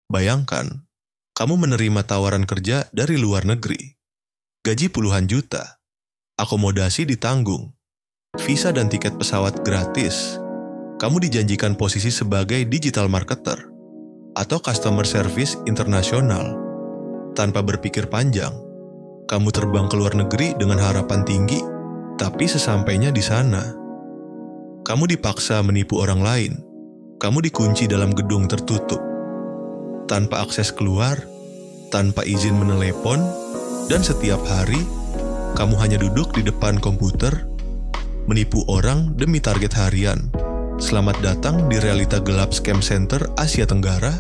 Bayangkan, kamu menerima tawaran kerja dari luar negeri. Gaji puluhan juta, akomodasi ditanggung, visa dan tiket pesawat gratis. Kamu dijanjikan posisi sebagai digital marketer atau customer service internasional. Tanpa berpikir panjang, kamu terbang ke luar negeri dengan harapan tinggi, tapi sesampainya di sana, kamu dipaksa menipu orang lain. Kamu dikunci dalam gedung tertutup, tanpa akses keluar, tanpa izin menelepon, dan setiap hari, kamu hanya duduk di depan komputer, menipu orang demi target harian. Selamat datang di realita gelap scam center Asia Tenggara.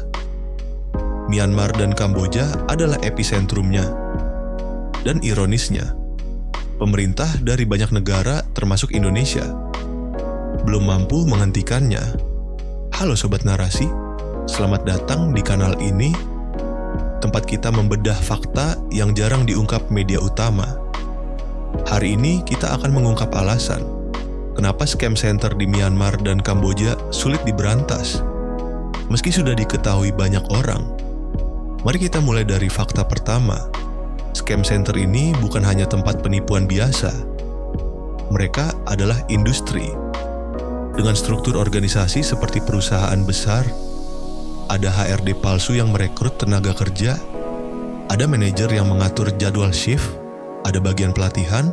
Myanmar dan Kamboja adalah episentrumnya. Dan ironisnya, pemerintah dari banyak negara termasuk Indonesia belum mampu menghentikannya. Halo Sobat Narasi, selamat datang di kanal ini, tempat kita membedah fakta yang jarang diungkap media utama. Hari ini kita akan mengungkap alasan kenapa scam center di Myanmar dan Kamboja sulit diberantas, meski sudah diketahui banyak orang. Mari kita mulai dari fakta pertama. Scam center ini bukan hanya tempat penipuan biasa. Mereka adalah industri. Dengan struktur organisasi seperti perusahaan besar, ada HRD palsu yang merekrut tenaga kerja, ada manajer yang mengatur jadwal shift, ada bagian pelatihan,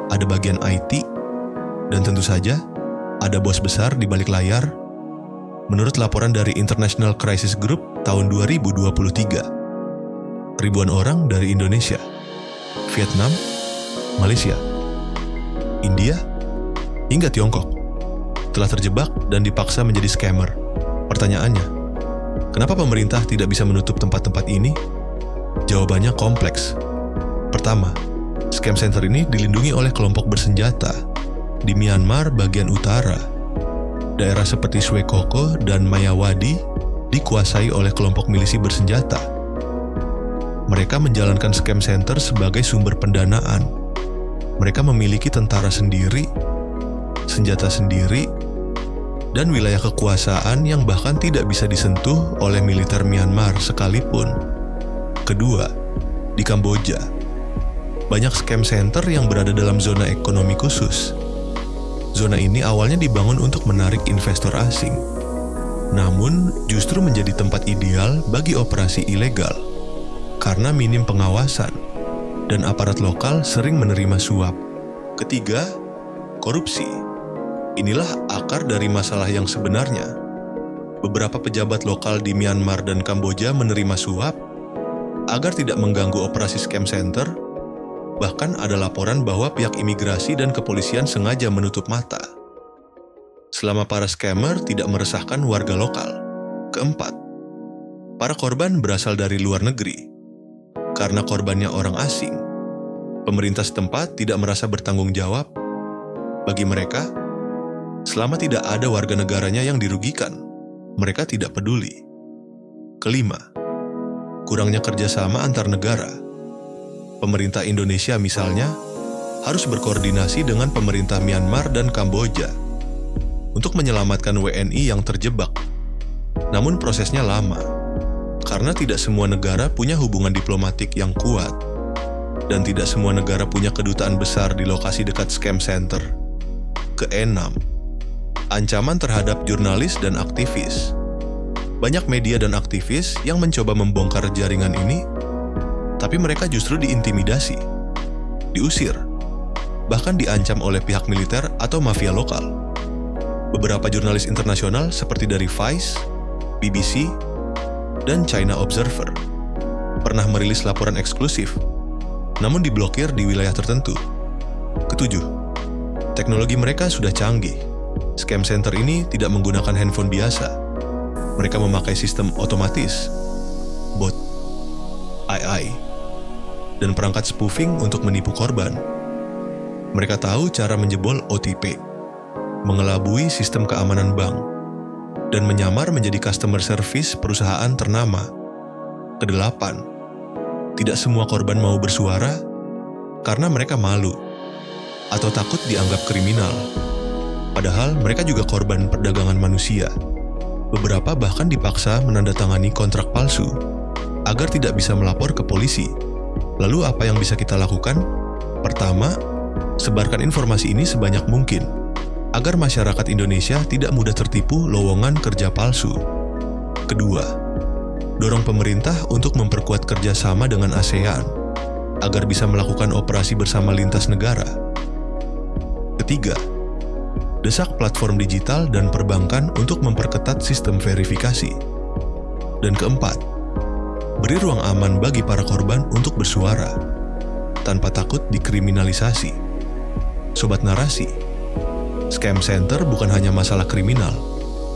ada bagian IT, dan tentu saja ada bos besar di balik layar. Menurut laporan dari International Crisis Group tahun 2023, ribuan orang dari Indonesia, Vietnam, Malaysia, India, hingga Tiongkok telah terjebak dan dipaksa menjadi scammer. Pertanyaannya, kenapa pemerintah tidak bisa menutup tempat-tempat ini? Jawabannya kompleks. Pertama, scam center ini dilindungi oleh kelompok bersenjata. Di Myanmar bagian utara, daerah seperti Swekoko dan Mayawadi dikuasai oleh kelompok milisi bersenjata. Mereka menjalankan scam center sebagai sumber pendanaan. Mereka memiliki tentara sendiri, senjata sendiri, dan wilayah kekuasaan yang bahkan tidak bisa disentuh oleh militer Myanmar sekalipun. Kedua, di Kamboja, banyak scam center yang berada dalam zona ekonomi khusus. Zona ini awalnya dibangun untuk menarik investor asing, namun justru menjadi tempat ideal bagi operasi ilegal karena minim pengawasan dan aparat lokal sering menerima suap. Ketiga, korupsi. Inilah akar dari masalah yang sebenarnya. Beberapa pejabat lokal di Myanmar dan Kamboja menerima suap agar tidak mengganggu operasi scam center. Bahkan ada laporan bahwa pihak imigrasi dan kepolisian sengaja menutup mata selama para scammer tidak meresahkan warga lokal. Keempat, para korban berasal dari luar negeri. Karena korbannya orang asing, pemerintah setempat tidak merasa bertanggung jawab. Bagi mereka, selama tidak ada warga negaranya yang dirugikan, mereka tidak peduli. Kelima, kurangnya kerjasama antar negara. Pemerintah Indonesia misalnya harus berkoordinasi dengan pemerintah Myanmar dan Kamboja untuk menyelamatkan WNI yang terjebak. Namun prosesnya lama, karena tidak semua negara punya hubungan diplomatik yang kuat, dan tidak semua negara punya kedutaan besar di lokasi dekat scam center. Keenam, ancaman terhadap jurnalis dan aktivis. Banyak media dan aktivis yang mencoba membongkar jaringan ini, tapi mereka justru diintimidasi, diusir, bahkan diancam oleh pihak militer atau mafia lokal. Beberapa jurnalis internasional seperti dari Vice, BBC, dan China Observer pernah merilis laporan eksklusif, namun diblokir di wilayah tertentu. Ketujuh, teknologi mereka sudah canggih. Scam center ini tidak menggunakan handphone biasa. Mereka memakai sistem otomatis, bot, AI, dan perangkat spoofing untuk menipu korban. Mereka tahu cara menjebol OTP, mengelabui sistem keamanan bank, dan menyamar menjadi customer service perusahaan ternama. Kedelapan, tidak semua korban mau bersuara karena mereka malu atau takut dianggap kriminal. Padahal mereka juga korban perdagangan manusia. Beberapa bahkan dipaksa menandatangani kontrak palsu agar tidak bisa melapor ke polisi. Lalu apa yang bisa kita lakukan? Pertama, sebarkan informasi ini sebanyak mungkin agar masyarakat Indonesia tidak mudah tertipu lowongan kerja palsu. Kedua, dorong pemerintah untuk memperkuat kerjasama dengan ASEAN agar bisa melakukan operasi bersama lintas negara. Ketiga, desak platform digital dan perbankan untuk memperketat sistem verifikasi. Dan keempat, beri ruang aman bagi para korban untuk bersuara, tanpa takut dikriminalisasi. Sobat Narasi, scam center bukan hanya masalah kriminal,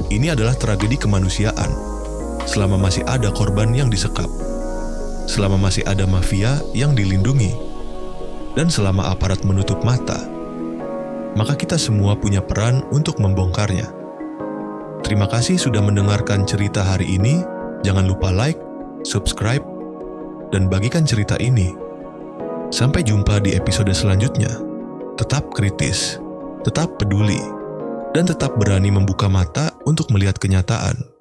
ini adalah tragedi kemanusiaan. Selama masih ada korban yang disekap, selama masih ada mafia yang dilindungi, dan selama aparat menutup mata, maka kita semua punya peran untuk membongkarnya. Terima kasih sudah mendengarkan cerita hari ini. Jangan lupa like, subscribe, dan bagikan cerita ini. Sampai jumpa di episode selanjutnya. Tetap kritis, tetap peduli, dan tetap berani membuka mata untuk melihat kenyataan.